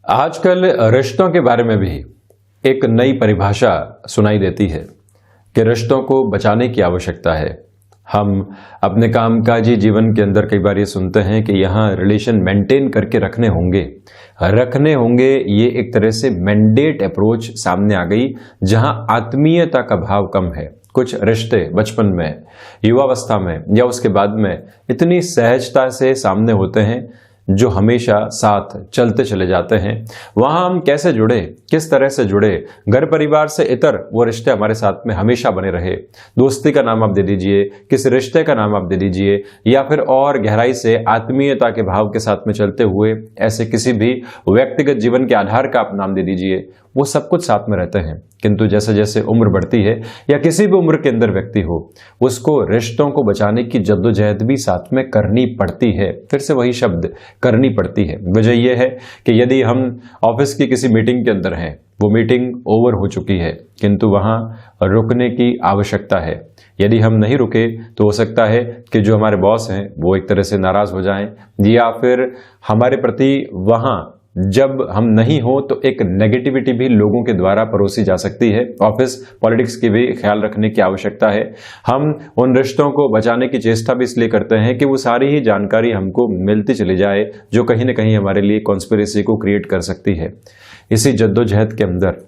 आजकल रिश्तों के बारे में भी एक नई परिभाषा सुनाई देती है कि रिश्तों को बचाने की आवश्यकता है। हम अपने कामकाजी जीवन के अंदर कई बार ये सुनते हैं कि यहाँ रिलेशन मेंटेन करके रखने होंगे। ये एक तरह से मैंडेट अप्रोच सामने आ गई, जहाँ आत्मीयता का भाव कम है। कुछ रिश्ते बचपन में, युवावस्था में या उसके बाद में इतनी सहजता से सामने होते हैं जो हमेशा साथ चलते चले जाते हैं। वहां हम कैसे जुड़े, किस तरह से जुड़े, घर परिवार से इतर वो रिश्ते हमारे साथ में हमेशा बने रहे। दोस्ती का नाम आप दे दीजिए, किस रिश्ते का नाम आप दे दीजिए, या फिर और गहराई से आत्मीयता के भाव के साथ में चलते हुए ऐसे किसी भी व्यक्तिगत जीवन के आधार का आप नाम दे दीजिए, वो सब कुछ साथ में रहते हैं। किंतु जैसे जैसे उम्र बढ़ती है या किसी भी उम्र के अंदर व्यक्ति हो, उसको रिश्तों को बचाने की जद्दोजहद भी साथ में करनी पड़ती है। फिर से वही शब्द, करनी पड़ती है। वजह यह है कि यदि हम ऑफिस की किसी मीटिंग के अंदर हैं, वो मीटिंग ओवर हो चुकी है, किंतु वहां रुकने की आवश्यकता है। यदि हम नहीं रुके तो हो सकता है कि जो हमारे बॉस हैं वो एक तरह से नाराज हो जाएं, या फिर हमारे प्रति वहां जब हम नहीं हो तो एक नेगेटिविटी भी लोगों के द्वारा परोसी जा सकती है। ऑफिस पॉलिटिक्स की भी ख्याल रखने की आवश्यकता है। हम उन रिश्तों को बचाने की चेष्टा भी इसलिए करते हैं कि वो सारी ही जानकारी हमको मिलती चली जाए जो कहीं ना कहीं हमारे लिए कॉन्स्पिरेसी को क्रिएट कर सकती है। इसी जद्दोजहद के अंदर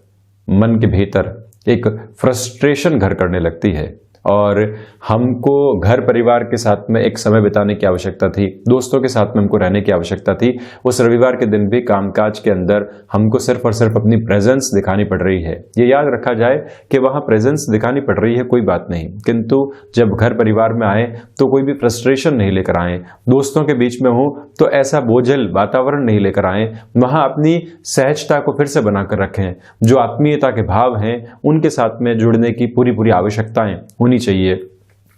मन के भीतर एक फ्रस्ट्रेशन घर करने लगती है और हमको घर परिवार के साथ में एक समय बिताने की आवश्यकता थी, दोस्तों के साथ में हमको रहने की आवश्यकता थी। उस रविवार के दिन भी कामकाज के अंदर हमको सिर्फ और सिर्फ अपनी प्रेजेंस दिखानी पड़ रही है। ये याद रखा जाए कि वहां प्रेजेंस दिखानी पड़ रही है, कोई बात नहीं, किंतु जब घर परिवार में आए तो कोई भी फ्रस्ट्रेशन नहीं लेकर आए। दोस्तों के बीच में हो तो ऐसा बोझल वातावरण नहीं लेकर आए। वहां अपनी सहजता को फिर से बनाकर रखें। जो आत्मीयता के भाव हैं उनके साथ में जुड़ने की पूरी आवश्यकताएं होनी चाहिए।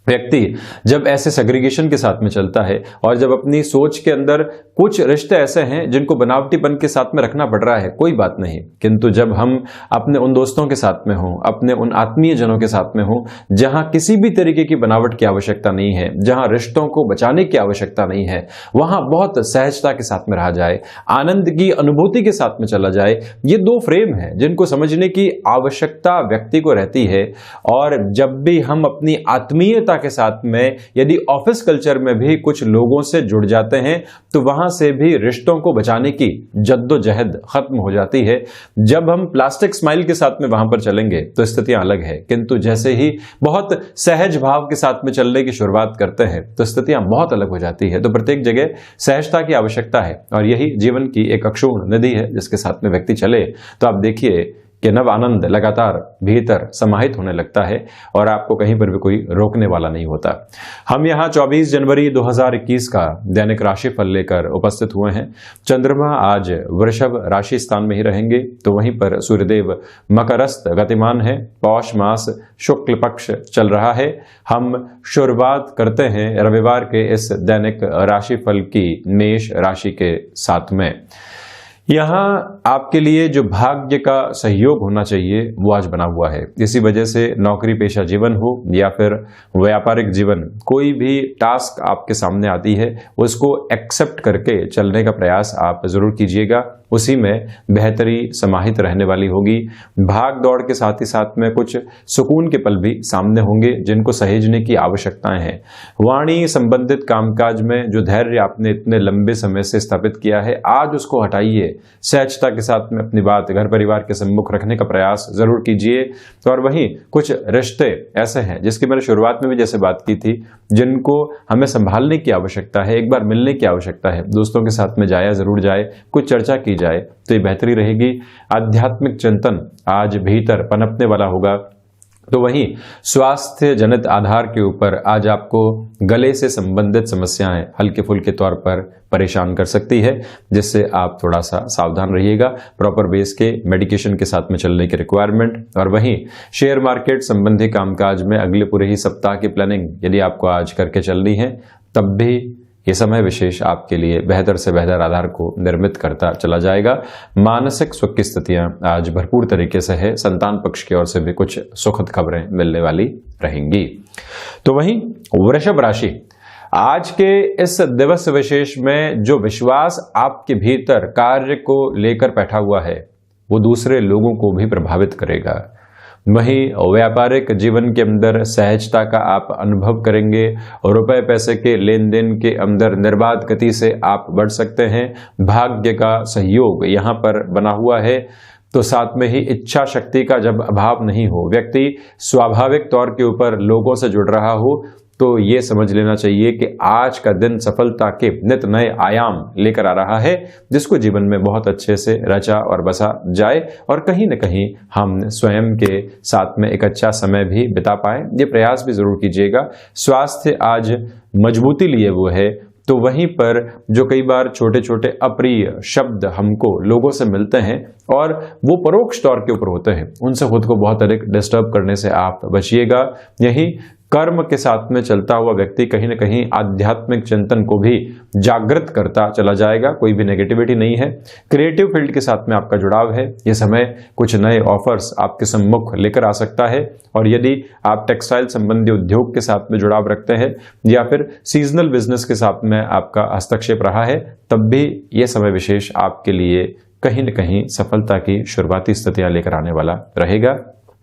व्यक्ति जब ऐसे सेग्रीगेशन के साथ में चलता है और जब अपनी सोच के अंदर कुछ रिश्ते ऐसे हैं जिनको बनावटीपन के साथ में रखना पड़ रहा है, कोई बात नहीं, किंतु जब हम अपने उन दोस्तों के साथ में हो, अपने उन आत्मीय जनों के साथ में हो जहां किसी भी तरीके की बनावट की आवश्यकता नहीं है, जहां रिश्तों को बचाने की आवश्यकता नहीं है, वहां बहुत सहजता के साथ में रहा जाए, आनंद की अनुभूति के साथ में चला जाए। ये दो फ्रेम है जिनको समझने की आवश्यकता व्यक्ति को रहती है। और जब भी हम अपनी आत्मीयता के साथ में यदि ऑफिस कल्चर में भी कुछ लोगों से जुड़ जाते हैं तो वहां से भी रिश्तों को बचाने की जद्दोजहद खत्म हो जाती है। जब हम प्लास्टिक स्माइल के साथ में वहां पर चलेंगे तो स्थितियां अलग है, किंतु जैसे ही बहुत सहज भाव के साथ में चलने की शुरुआत करते हैं तो स्थितियां बहुत अलग हो जाती है। तो प्रत्येक जगह सहजता की आवश्यकता है और यही जीवन की एक अक्षुण्ण नदी है जिसके साथ में व्यक्ति चले तो आप देखिए कि नव आनंद लगातार भीतर समाहित होने लगता है और आपको कहीं पर भी कोई रोकने वाला नहीं होता। हम यहाँ 24 जनवरी 2021 का दैनिक राशि फल लेकर उपस्थित हुए हैं। चंद्रमा आज वृषभ राशि स्थान में ही रहेंगे, तो वहीं पर सूर्यदेव मकरस्थ गतिमान है। पौष मास शुक्ल पक्ष चल रहा है। हम शुरुआत करते हैं रविवार के इस दैनिक राशि फल की मेष राशि के साथ में। यहाँ आपके लिए जो भाग्य का सहयोग होना चाहिए वो आज बना हुआ है। इसी वजह से नौकरी पेशा जीवन हो या फिर व्यापारिक जीवन, कोई भी टास्क आपके सामने आती है उसको एक्सेप्ट करके चलने का प्रयास आप जरूर कीजिएगा। उसी में बेहतरी समाहित रहने वाली होगी। भाग दौड़ के साथ ही साथ में कुछ सुकून के पल भी सामने होंगे जिनको सहेजने की आवश्यकताएं हैं। वाणी संबंधित कामकाज में जो धैर्य आपने इतने लंबे समय से स्थापित किया है, आज उसको हटाइए। सहजता के साथ में अपनी बात घर परिवार के सम्मुख रखने का प्रयास जरूर कीजिए। तो और वहीं कुछ रिश्ते ऐसे हैं जिसकी मैंने शुरुआत में भी जैसे बात की थी, जिनको हमें संभालने की आवश्यकता है, एक बार मिलने की आवश्यकता है। दोस्तों के साथ में जाया जरूर जाए, कुछ चर्चा की जाए तो ये बेहतरी रहेगी। आध्यात्मिक चिंतन आज भीतर पनपने वाला होगा। तो वहीं स्वास्थ्य जनित आधार के ऊपर आज आपको गले से संबंधित समस्याएं हल्के फुल्के तौर पर परेशान कर सकती है, जिससे आप थोड़ा सा सावधान रहिएगा। प्रॉपर बेस के मेडिकेशन के साथ में चलने की रिक्वायरमेंट। और वहीं शेयर मार्केट संबंधी कामकाज में अगले पूरे ही सप्ताह की प्लानिंग यदि आपको आज करके चलनी है, तब भी ये समय विशेष आपके लिए बेहतर से बेहतर आधार को निर्मित करता चला जाएगा। मानसिक सुख की स्थितियां आज भरपूर तरीके से है। संतान पक्ष की ओर से भी कुछ सुखद खबरें मिलने वाली रहेंगी। तो वहीं वृषभ राशि, आज के इस दिवस विशेष में जो विश्वास आपके भीतर कार्य को लेकर बैठा हुआ है वो दूसरे लोगों को भी प्रभावित करेगा। वहीं व्यापारिक जीवन के अंदर सहजता का आप अनुभव करेंगे और रुपए पैसे के लेन देन के अंदर निर्बाध गति से आप बढ़ सकते हैं। भाग्य का सहयोग यहाँ पर बना हुआ है। तो साथ में ही इच्छा शक्ति का जब अभाव नहीं हो, व्यक्ति स्वाभाविक तौर के ऊपर लोगों से जुड़ रहा हो, तो ये समझ लेना चाहिए कि आज का दिन सफलता के नित नए आयाम लेकर आ रहा है, जिसको जीवन में बहुत अच्छे से रचा और बसा जाए और कहीं न कहीं हम स्वयं के साथ में एक अच्छा समय भी बिता पाए। ये प्रयास भी जरूर कीजिएगा। स्वास्थ्य आज मजबूती लिए हुए है, तो वहीं पर जो कई बार छोटे छोटे अप्रिय शब्द हमको लोगों से मिलते हैं और वो परोक्ष तौर के ऊपर होते हैं, उनसे खुद को बहुत अधिक डिस्टर्ब करने से आप बचिएगा। यही कर्म के साथ में चलता हुआ व्यक्ति कहीं न कहीं आध्यात्मिक चिंतन को भी जागृत करता चला जाएगा। कोई भी नेगेटिविटी नहीं है। क्रिएटिव फील्ड के साथ में आपका जुड़ाव है। ये समय कुछ नए ऑफर्स आपके सम्मुख लेकर आ सकता है। और यदि आप टेक्सटाइल संबंधी उद्योग के साथ में जुड़ाव रखते हैं या फिर सीजनल बिजनेस के साथ में आपका हस्तक्षेप रहा है, तब भी ये समय विशेष आपके लिए कहीं न कहीं सफलता की शुरुआती स्थितियां लेकर आने वाला रहेगा।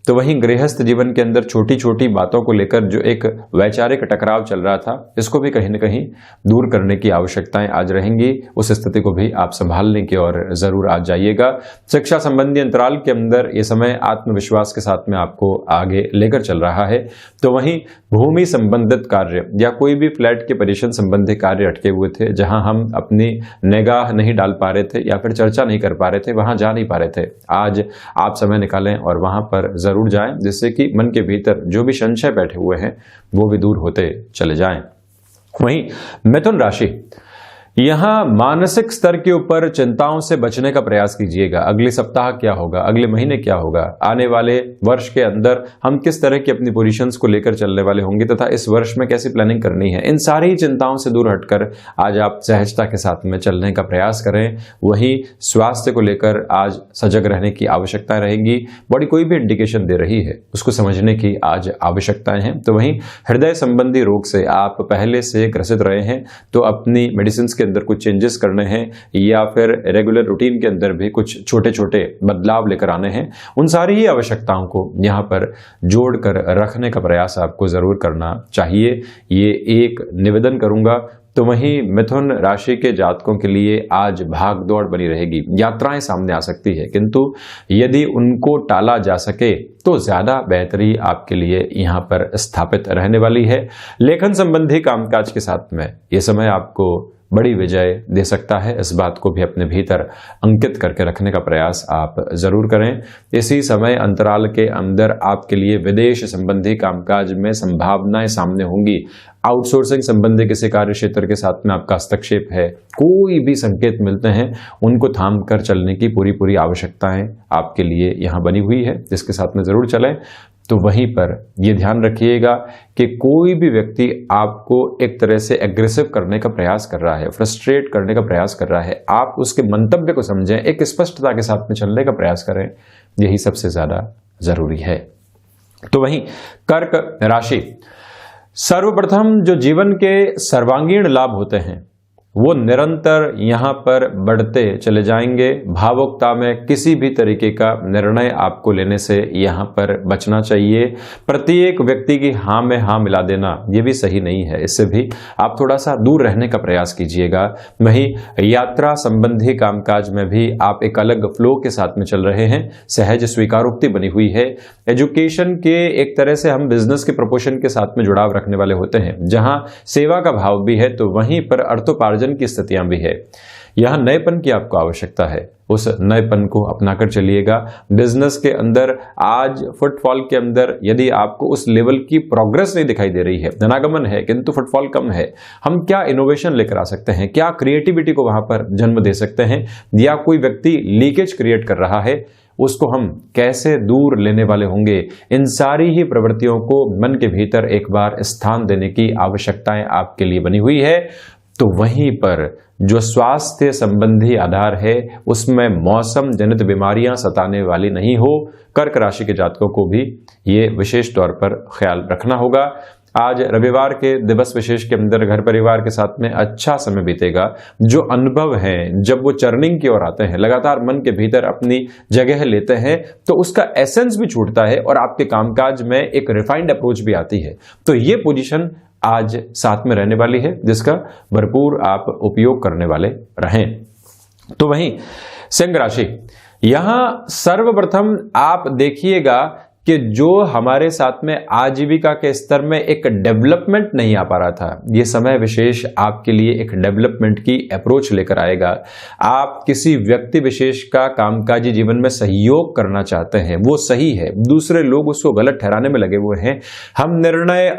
तो वहीं गृहस्थ जीवन के अंदर छोटी छोटी बातों को लेकर जो एक वैचारिक टकराव चल रहा था, इसको भी कहीं न कहीं दूर करने की आवश्यकताएं आज रहेंगी। उस स्थिति को भी आप संभालने की ओर जरूर आज जाइएगा। शिक्षा संबंधी अंतराल के अंदर ये समय आत्मविश्वास के साथ में आपको आगे लेकर चल रहा है। तो वहीं भूमि संबंधित कार्य या कोई भी फ्लैट के परीक्षण संबंधी कार्य अटके हुए थे, जहां हम अपनी निगाह नहीं डाल पा रहे थे या फिर चर्चा नहीं कर पा रहे थे, वहां जा नहीं पा रहे थे, आज आप समय निकालें और वहां पर जरूर जाएं, जिससे कि मन के भीतर जो भी संशय बैठे हुए हैं वो भी दूर होते चले जाएं। वहीं मिथुन राशि, यहां मानसिक स्तर के ऊपर चिंताओं से बचने का प्रयास कीजिएगा। अगले सप्ताह क्या होगा, अगले महीने क्या होगा, आने वाले वर्ष के अंदर हम किस तरह की अपनी पोजीशंस को लेकर चलने वाले होंगे तथा इस वर्ष में कैसी प्लानिंग करनी है, इन सारी चिंताओं से दूर हटकर आज आप सहजता के साथ में चलने का प्रयास करें। वहीं स्वास्थ्य को लेकर आज सजग रहने की आवश्यकता रहेगी। बॉडी कोई भी इंडिकेशन दे रही है, उसको समझने की आज आवश्यकताएं हैं। तो वहीं हृदय संबंधी रोग से आप पहले से ग्रसित रहे हैं, तो अपनी मेडिसिन के अंदर कुछ चेंजेस करने हैं या फिर रेगुलर रूटीन के अंदर भी कुछ छोटे छोटे बदलाव लेकर आने हैं। उन सारी ही आवश्यकताओं को यहां पर जोड़कर रखने का प्रयास आपको जरूर करना चाहिए। ये एक निवेदन करूंगा। तो वहीं मिथुन राशि के जातकों के लिए आज भाग दौड़ बनी रहेगी। यात्राएं सामने आ सकती है, किंतु यदि उनको टाला जा सके तो ज्यादा बेहतरी आपके लिए यहां पर स्थापित रहने वाली है। लेखन संबंधी कामकाज के साथ में यह समय आपको बड़ी विजय दे सकता है। इस बात को भी अपने भीतर अंकित करके रखने का प्रयास आप जरूर करें। इसी समय अंतराल के अंदर आपके लिए विदेश संबंधी कामकाज में संभावनाएं सामने होंगी। आउटसोर्सिंग संबंधी किसी कार्य क्षेत्र के साथ में आपका हस्तक्षेप है, कोई भी संकेत मिलते हैं उनको थाम कर चलने की पूरी आवश्यकताएं आपके लिए यहाँ बनी हुई है, जिसके साथ में जरूर चलें। तो वहीं पर यह ध्यान रखिएगा कि कोई भी व्यक्ति आपको एक तरह से एग्रेसिव करने का प्रयास कर रहा है, फ्रस्ट्रेट करने का प्रयास कर रहा है, आप उसके मंतव्य को समझें, एक स्पष्टता के साथ में चलने का प्रयास करें। यही सबसे ज्यादा जरूरी है। तो वहीं कर्क राशि, सर्वप्रथम जो जीवन के सर्वांगीण लाभ होते हैं वो निरंतर यहां पर बढ़ते चले जाएंगे। भावुकता में किसी भी तरीके का निर्णय आपको लेने से यहां पर बचना चाहिए। प्रत्येक व्यक्ति की हाँ में हाँ मिला देना ये भी सही नहीं है, इससे भी आप थोड़ा सा दूर रहने का प्रयास कीजिएगा। वहीं यात्रा संबंधी कामकाज में भी आप एक अलग फ्लो के साथ में चल रहे हैं, सहज स्वीकारोक्ति बनी हुई है। एजुकेशन के एक तरह से हम बिजनेस के प्रपोशन के साथ में जुड़ाव रखने वाले होते हैं, जहां सेवा का भाव भी है तो वहीं पर अर्थोपार्जन की स्थितियां भी है। यहां नएपन की आपको आवश्यकता है, उस नएपन को अपनाकर चलिएगा। बिजनेस के अंदर आज फुटफॉल के अंदर यदि आपको उस लेवल की प्रोग्रेस नहीं दिखाई दे रही है, धनागमन है किंतु फुटफॉल कम है, हम क्या इनोवेशन लेकर आ सकते हैं, क्या क्रिएटिविटी को वहां पर जन्म दे सकते हैं, या कोई व्यक्ति लीकेज क्रिएट कर रहा है उसको हम कैसे दूर लेने वाले होंगे, इन सारी ही प्रवृत्तियों को मन के भीतर एक बार स्थान देने की आवश्यकताएं आपके लिए बनी हुई है। तो वहीं पर जो स्वास्थ्य संबंधी आधार है उसमें मौसम जनित बीमारियां सताने वाली नहीं हो, कर्क राशि के जातकों को भी ये विशेष तौर पर ख्याल रखना होगा। आज रविवार के दिवस विशेष के अंदर घर परिवार के साथ में अच्छा समय बीतेगा। जो अनुभव है जब वो चर्निंग की ओर आते हैं, लगातार मन के भीतर अपनी जगह लेते हैं, तो उसका एसेंस भी छूटता है और आपके कामकाज में एक रिफाइंड अप्रोच भी आती है। तो ये पोजीशन आज साथ में रहने वाली है, जिसका भरपूर आप उपयोग करने वाले रहें। तो वहीं सिंह राशि, यहां सर्वप्रथम आप देखिएगा कि जो हमारे साथ में आजीविका के स्तर में एक डेवलपमेंट नहीं आ पा रहा था, ये समय विशेष आपके लिए एक डेवलपमेंट की अप्रोच लेकर आएगा। आप किसी व्यक्ति विशेष का कामकाजी जीवन में सहयोग करना चाहते हैं, वो सही है, दूसरे लोग उसको गलत ठहराने में लगे हुए हैं। हम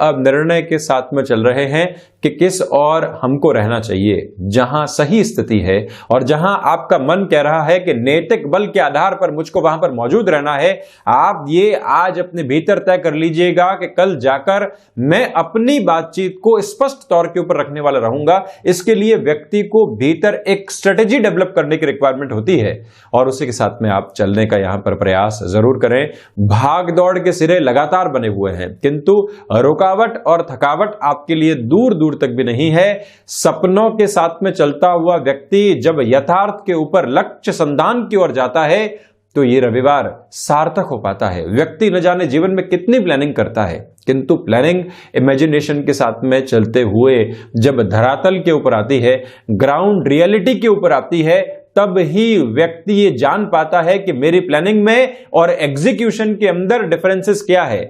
अब निर्णय के साथ में चल रहे हैं कि किस और हमको रहना चाहिए, जहां सही स्थिति है और जहां आपका मन कह रहा है कि नैतिक बल के आधार पर मुझको वहां पर मौजूद रहना है। आप ये आज अपने भीतर तय कर लीजिएगा कि कल जाकर मैं अपनी बातचीत को स्पष्ट तौर के ऊपर रखने वाला रहूंगा। इसके लिए व्यक्ति को भीतर एक स्ट्रेटेजी डेवलप करने की रिक्वायरमेंट होती है और उसी के साथ में आप चलने का यहां पर प्रयास जरूर करें। भाग दौड़ के सिरे लगातार बने हुए हैं, किंतु रुकावट और थकावट आपके लिए दूर दूर तक भी नहीं है। सपनों के साथ में चलता हुआ व्यक्ति जब यथार्थ के ऊपर लक्ष्य संधान की ओर जाता है तो ये रविवार सार्थक हो पाता है। व्यक्ति न जाने जीवन में कितनी प्लानिंग करता है, किंतु प्लानिंग इमेजिनेशन के साथ में चलते हुए जब धरातल के ऊपर आती है, ग्राउंड रियलिटी के ऊपर आती है, तब ही व्यक्ति ये जान पाता है कि मेरी प्लानिंग में और एग्जीक्यूशन के अंदर डिफरेंसेस क्या है।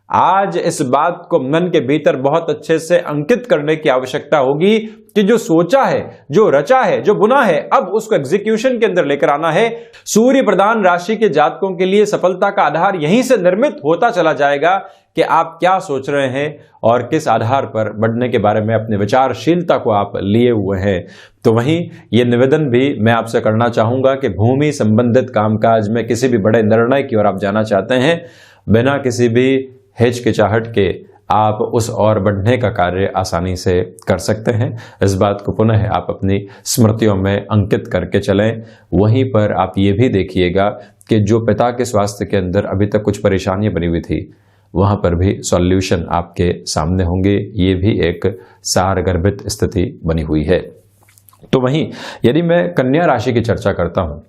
आज इस बात को मन के भीतर बहुत अच्छे से अंकित करने की आवश्यकता होगी कि जो सोचा है, जो रचा है, जो बुना है, अब उसको एग्जीक्यूशन के अंदर लेकर आना है। सूर्य प्रधान राशि के जातकों के लिए सफलता का आधार यहीं से निर्मित होता चला जाएगा कि आप क्या सोच रहे हैं और किस आधार पर बढ़ने के बारे में अपने विचारशीलता को आप लिए हुए हैं। तो वहीं ये निवेदन भी मैं आपसे करना चाहूंगा कि भूमि संबंधित कामकाज में किसी भी बड़े निर्णय की ओर आप जाना चाहते हैं, बिना किसी भी हिचकिचाहट के आप उस ओर बढ़ने का कार्य आसानी से कर सकते हैं। इस बात को पुनः आप अपनी स्मृतियों में अंकित करके चलें। वहीं पर आप ये भी देखिएगा कि जो पिता के स्वास्थ्य के अंदर अभी तक कुछ परेशानियां बनी हुई थी, वहां पर भी सॉल्यूशन आपके सामने होंगे। ये भी एक सारगर्भित स्थिति बनी हुई है। तो वहीं यदि मैं कन्या राशि की चर्चा करता हूं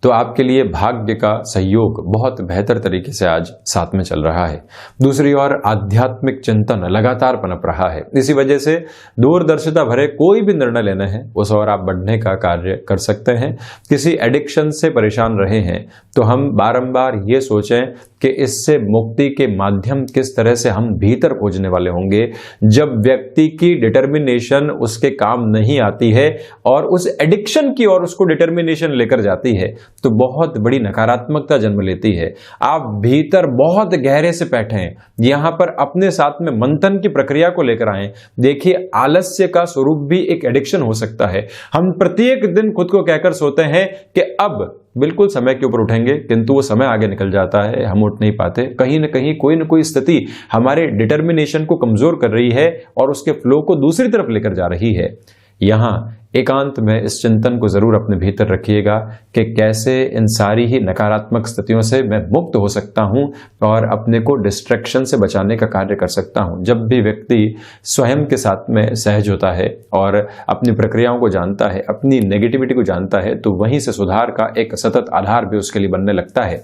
तो आपके लिए भाग्य का सहयोग बहुत बेहतर तरीके से आज साथ में चल रहा है। दूसरी ओर आध्यात्मिक चिंतन लगातार पनप रहा है। इसी वजह से दूरदर्शिता भरे कोई भी निर्णय लेना है, उस ओर आप बढ़ने का कार्य कर सकते हैं। किसी एडिक्शन से परेशान रहे हैं तो हम बारंबार ये सोचें कि इससे मुक्ति के माध्यम किस तरह से हम भीतर खोजने वाले होंगे। जब व्यक्ति की डिटर्मिनेशन उसके काम नहीं आती है और उस एडिक्शन की ओर उसको डिटर्मिनेशन लेकर जाती है तो बहुत बड़ी नकारात्मकता जन्म लेती है। आप भीतर बहुत गहरे से बैठे हैं, यहां पर अपने साथ में मंथन की प्रक्रिया को लेकर आए। देखिए, आलस्य का स्वरूप भी एक एडिक्शन हो सकता है। हम प्रत्येक दिन खुद को कहकर सोते हैं कि अब बिल्कुल समय के ऊपर उठेंगे, किंतु वो समय आगे निकल जाता है, हम उठ नहीं पाते। कहीं ना कहीं कोई ना कोई स्थिति हमारे डिटर्मिनेशन को कमजोर कर रही है और उसके फ्लो को दूसरी तरफ लेकर जा रही है। यहां एकांत में इस चिंतन को जरूर अपने भीतर रखिएगा कि कैसे इन सारी ही नकारात्मक स्थितियों से मैं मुक्त हो सकता हूं और अपने को डिस्ट्रैक्शन से बचाने का कार्य कर सकता हूं। जब भी व्यक्ति स्वयं के साथ में सहज होता है और अपनी प्रक्रियाओं को जानता है, अपनी नेगेटिविटी को जानता है, तो वहीं से सुधार का एक सतत आधार भी उसके लिए बनने लगता है।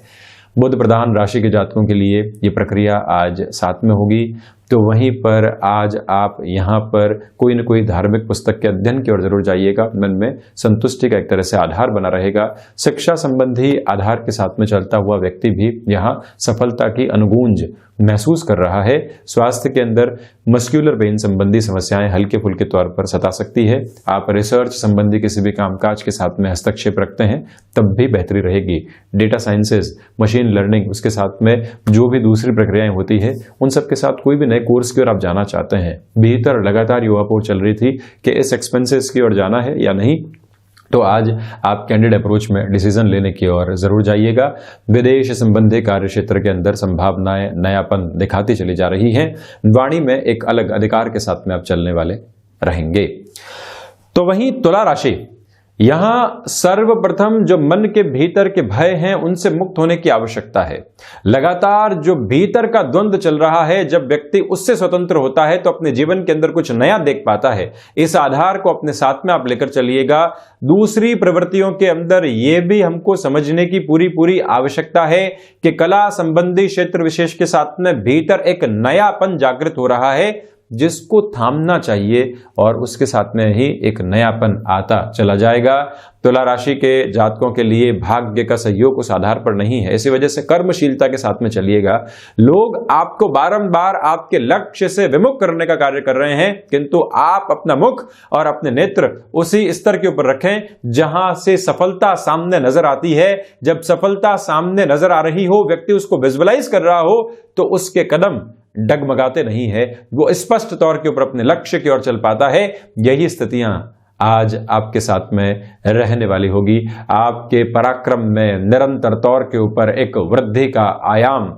बुध प्रधान राशि के जातकों के लिए ये प्रक्रिया आज साथ में होगी। तो वहीं पर आज आप यहाँ पर कोई न कोई धार्मिक पुस्तक के अध्ययन की ओर जरूर जाइएगा। मन में संतुष्टि का एक तरह से आधार बना रहेगा। शिक्षा संबंधी आधार के साथ में चलता हुआ व्यक्ति भी यहाँ सफलता की अनुगूंज महसूस कर रहा है। स्वास्थ्य के अंदर मस्क्यूलर पेन संबंधी समस्याएं हल्के फुल्के तौर पर सता सकती है। आप रिसर्च संबंधी किसी भी कामकाज के साथ में हस्तक्षेप रखते हैं तब भी बेहतरी रहेगी। डेटा साइंसेज, मशीन लर्निंग, उसके साथ में जो भी दूसरी प्रक्रियाएं होती है, उन सब के साथ कोई भी नए कोर्स की ओर आप जाना चाहते हैं। भीतर लगातार युवापोर चल रही थी कि इस एक्सपेंसेस की ओर जाना है या नहीं, तो आज आप कैंडिड अप्रोच में डिसीजन लेने की ओर जरूर जाइएगा। विदेश संबंधी कार्य क्षेत्र के अंदर संभावनाएं नयापन दिखाती चली जा रही हैं। वाणी में एक अलग अधिकार के साथ में आप चलने वाले रहेंगे। तो वहीं तुला राशि, यहां सर्वप्रथम जो मन के भीतर के भय हैं उनसे मुक्त होने की आवश्यकता है। लगातार जो भीतर का द्वंद्व चल रहा है, जब व्यक्ति उससे स्वतंत्र होता है तो अपने जीवन के अंदर कुछ नया देख पाता है। इस आधार को अपने साथ में आप लेकर चलिएगा। दूसरी प्रवृत्तियों के अंदर यह भी हमको समझने की पूरी आवश्यकता है कि कला संबंधी क्षेत्र विशेष के साथ में भीतर एक नयापन जागृत हो रहा है, जिसको थामना चाहिए और उसके साथ में ही एक नयापन आता चला जाएगा। तुला राशि के जातकों के लिए भाग्य का सहयोग उस आधार पर नहीं है, इसी वजह से कर्मशीलता के साथ में चलिएगा। लोग आपको बारंबार आपके लक्ष्य से विमुख करने का कार्य कर रहे हैं, किंतु आप अपना मुख और अपने नेत्र उसी स्तर के ऊपर रखें जहां से सफलता सामने नजर आती है। जब सफलता सामने नजर आ रही हो, व्यक्ति उसको विजुअलाइज कर रहा हो, तो उसके कदम डगमगाते नहीं है, वो स्पष्ट तौर के ऊपर अपने लक्ष्य की ओर चल पाता है। यही स्थितियां आज आपके साथ में रहने वाली होगी। आपके पराक्रम में निरंतर तौर के ऊपर एक वृद्धि का आयाम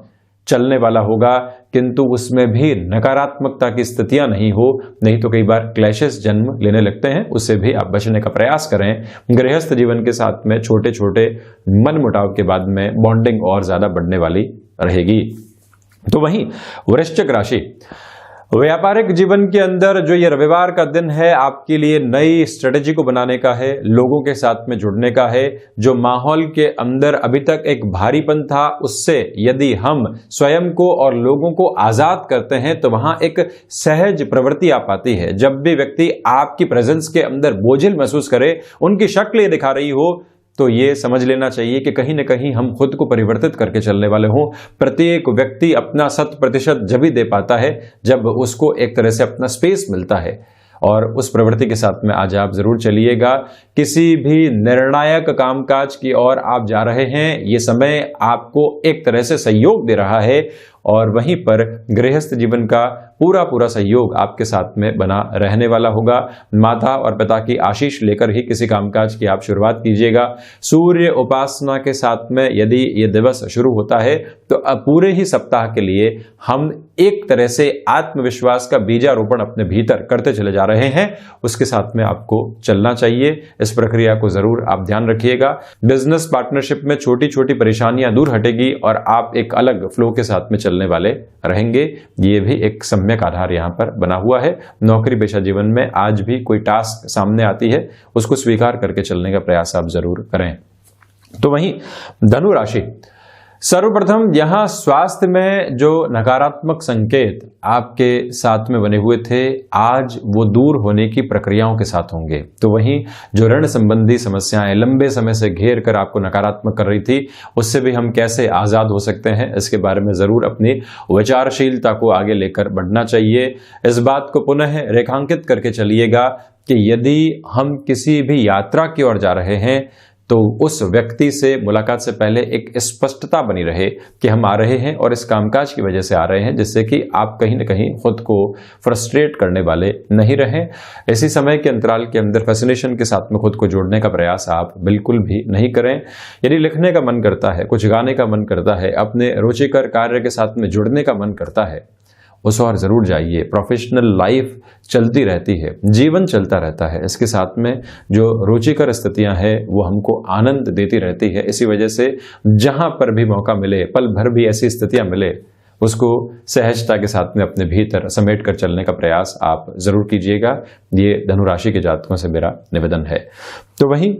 चलने वाला होगा, किंतु उसमें भी नकारात्मकता की स्थितियां नहीं हो, नहीं तो कई बार क्लैशेस जन्म लेने लगते हैं। उससे भी आप बचने का प्रयास करें। गृहस्थ जीवन के साथ में छोटे छोटे मनमुटाव के बाद में बॉन्डिंग और ज्यादा बढ़ने वाली रहेगी। तो वहीं वृश्चिक राशि, व्यापारिक जीवन के अंदर जो ये रविवार का दिन है आपके लिए नई स्ट्रेटेजी को बनाने का है, लोगों के साथ में जुड़ने का है। जो माहौल के अंदर अभी तक एक भारीपन था, उससे यदि हम स्वयं को और लोगों को आजाद करते हैं तो वहां एक सहज प्रवृत्ति आ पाती है। जब भी व्यक्ति आपकी प्रेजेंस के अंदर बोझिल महसूस करे, उनकी शक्ल ये दिखा रही हो, तो ये समझ लेना चाहिए कि कहीं न कहीं हम खुद को परिवर्तित करके चलने वाले हों। प्रत्येक व्यक्ति अपना 100% जब ही दे पाता है जब उसको एक तरह से अपना स्पेस मिलता है, और उस प्रवृत्ति के साथ में आज आप जरूर चलिएगा। किसी भी निर्णायक कामकाज की ओर आप जा रहे हैं, ये समय आपको एक तरह से सहयोग दे रहा है, और वहीं पर गृहस्थ जीवन का पूरा सहयोग आपके साथ में बना रहने वाला होगा। माता और पिता की आशीष लेकर ही किसी कामकाज की आप शुरुआत कीजिएगा। सूर्य उपासना के साथ में यदि ये दिवस शुरू होता है तो पूरे ही सप्ताह के लिए हम एक तरह से आत्मविश्वास का बीजारोपण अपने भीतर करते चले जा रहे हैं। उसके साथ में आपको चलना चाहिए। इस प्रक्रिया को जरूर आप ध्यान रखिएगा। बिजनेस पार्टनरशिप में छोटी छोटी परेशानियां दूर हटेगी और आप एक अलग फ्लो के साथ में चलने वाले रहेंगे। ये भी एक सम्यक आधार यहां पर बना हुआ है। नौकरी पेशा जीवन में आज भी कोई टास्क सामने आती है, उसको स्वीकार करके चलने का प्रयास आप जरूर करें। तो वहीं धनु राशि, सर्वप्रथम यहां स्वास्थ्य में जो नकारात्मक संकेत आपके साथ में बने हुए थे, आज वो दूर होने की प्रक्रियाओं के साथ होंगे। तो वहीं जो ऋण संबंधी समस्याएं लंबे समय से घेर कर आपको नकारात्मक कर रही थी, उससे भी हम कैसे आजाद हो सकते हैं, इसके बारे में जरूर अपनी विचारशीलता को आगे लेकर बढ़ना चाहिए। इस बात को पुनः रेखांकित करके चलिएगा कि यदि हम किसी भी यात्रा की ओर जा रहे हैं तो उस व्यक्ति से मुलाकात से पहले एक स्पष्टता बनी रहे कि हम आ रहे हैं और इस कामकाज की वजह से आ रहे हैं, जिससे कि आप कहीं न कहीं खुद को फ्रस्ट्रेट करने वाले नहीं रहें। इसी समय के अंतराल के अंदर फैसिनेशन के साथ में खुद को जोड़ने का प्रयास आप बिल्कुल भी नहीं करें। यदि लिखने का मन करता है, कुछ गाने का मन करता है, अपने रुचिकर कार्य के साथ में जुड़ने का मन करता है, उस और जरूर जाइए। प्रोफेशनल लाइफ चलती रहती है, जीवन चलता रहता है, इसके साथ में जो रुचिकर स्थितियां हैं वो हमको आनंद देती रहती है। इसी वजह से जहां पर भी मौका मिले, पल भर भी ऐसी स्थितियां मिले, उसको सहजता के साथ में अपने भीतर समेट कर चलने का प्रयास आप जरूर कीजिएगा। ये धनु राशि के जातकों से मेरा निवेदन है। तो वहीं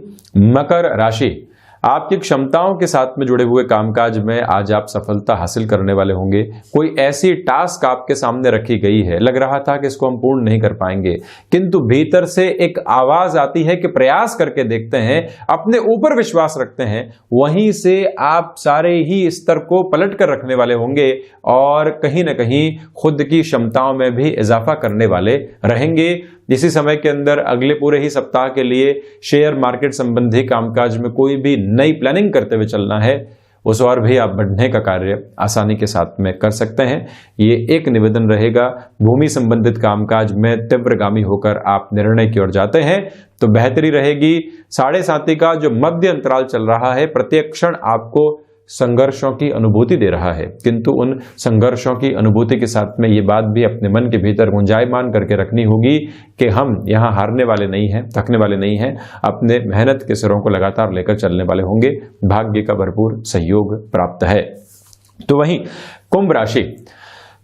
मकर राशि, आपकी क्षमताओं के साथ में जुड़े हुए कामकाज में आज आप सफलता हासिल करने वाले होंगे। कोई ऐसी टास्क आपके सामने रखी गई है, लग रहा था कि इसको हम पूर्ण नहीं कर पाएंगे, किंतु भीतर से एक आवाज आती है कि प्रयास करके देखते हैं, अपने ऊपर विश्वास रखते हैं। वहीं से आप सारे ही स्तर को पलट कर रखने वाले होंगे और कहीं ना कहीं खुद की क्षमताओं में भी इजाफा करने वाले रहेंगे। इसी समय के अंदर अगले पूरे ही सप्ताह के लिए शेयर मार्केट संबंधी कामकाज में कोई भी नई प्लानिंग करते हुए चलना है, उस और भी आप बढ़ने का कार्य आसानी के साथ में कर सकते हैं। ये एक निवेदन रहेगा। भूमि संबंधित कामकाज में तीव्रगामी होकर आप निर्णय की ओर जाते हैं तो बेहतरी रहेगी। 7.5 का जो मध्य अंतराल चल रहा है, प्रत्येक क्षण आपको संघर्षों की अनुभूति दे रहा है, किंतु उन संघर्षों की अनुभूति के साथ में ये बात भी अपने मन के भीतर गुंजायमान करके रखनी होगी कि हम यहाँ हारने वाले नहीं हैं, थकने वाले नहीं हैं, अपने मेहनत के सिरों को लगातार लेकर चलने वाले होंगे। भाग्य का भरपूर सहयोग प्राप्त है। तो वहीं कुंभ राशि,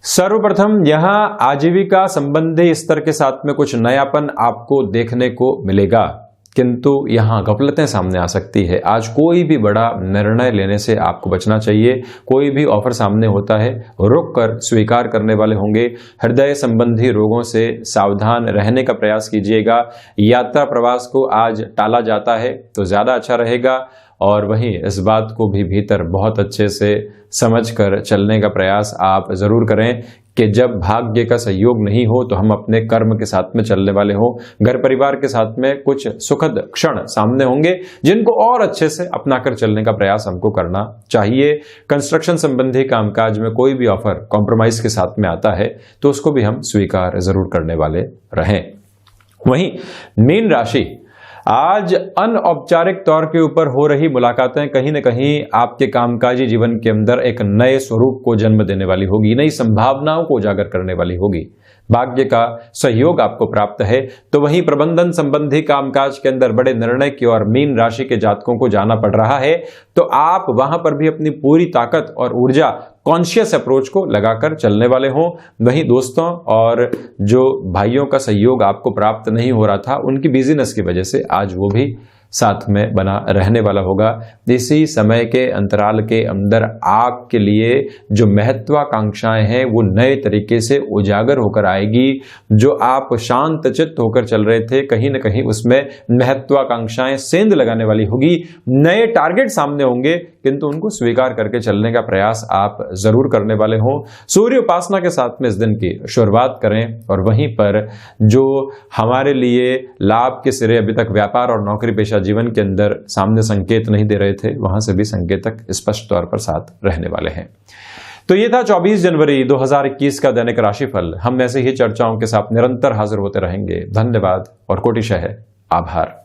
सर्वप्रथम यहां आजीविका संबंधी स्तर के साथ में कुछ नयापन आपको देखने को मिलेगा, किंतु यहां गफलतें सामने आ सकती है। आज कोई भी बड़ा निर्णय लेने से आपको बचना चाहिए। कोई भी ऑफर सामने होता है रुक कर स्वीकार करने वाले होंगे। हृदय संबंधी रोगों से सावधान रहने का प्रयास कीजिएगा। यात्रा प्रवास को आज टाला जाता है तो ज्यादा अच्छा रहेगा, और वहीं इस बात को भी भीतर बहुत अच्छे से समझकर चलने का प्रयास आप जरूर करें कि जब भाग्य का सहयोग नहीं हो तो हम अपने कर्म के साथ में चलने वाले हों। घर परिवार के साथ में कुछ सुखद क्षण सामने होंगे जिनको और अच्छे से अपनाकर चलने का प्रयास हमको करना चाहिए। कंस्ट्रक्शन संबंधी कामकाज में कोई भी ऑफर कॉम्प्रोमाइज के साथ में आता है तो उसको भी हम स्वीकार जरूर करने वाले रहें। वहीं मीन राशि, आज अनौपचारिक तौर के ऊपर हो रही मुलाकातें कहीं न कहीं आपके कामकाजी जीवन के अंदर एक नए स्वरूप को जन्म देने वाली होगी, नई संभावनाओं को उजागर करने वाली होगी। भाग्य का सहयोग आपको प्राप्त है। तो वहीं प्रबंधन संबंधी कामकाज के अंदर बड़े निर्णय की ओर मीन राशि के जातकों को जाना पड़ रहा है, तो आप वहां पर भी अपनी पूरी ताकत और ऊर्जा कॉन्शियस अप्रोच को लगाकर चलने वाले हों। वहीं दोस्तों और जो भाइयों का सहयोग आपको प्राप्त नहीं हो रहा था, उनकी बिजीनेस की वजह से आज वो भी साथ में बना रहने वाला होगा। इसी समय के अंतराल के अंदर आपके लिए जो महत्वाकांक्षाएं हैं वो नए तरीके से उजागर होकर आएगी। जो आप शांत चित्त होकर चल रहे थे, कहीं ना कहीं उसमें महत्वाकांक्षाएं सेंध लगाने वाली होगी। नए टारगेट सामने होंगे, किंतु उनको स्वीकार करके चलने का प्रयास आप जरूर करने वाले हों। सूर्य उपासना के साथ में इस दिन की शुरुआत करें, और वहीं पर जो हमारे लिए लाभ के सिरे अभी तक व्यापार और नौकरी पेशा जीवन के अंदर सामने संकेत नहीं दे रहे थे, वहां से भी संकेतक स्पष्ट तौर पर साथ रहने वाले हैं। तो ये था 24 जनवरी 2021 का दैनिक राशिफल। हम ऐसे ही चर्चाओं के साथ निरंतर हाजिर होते रहेंगे। धन्यवाद और कोटिशः आभार।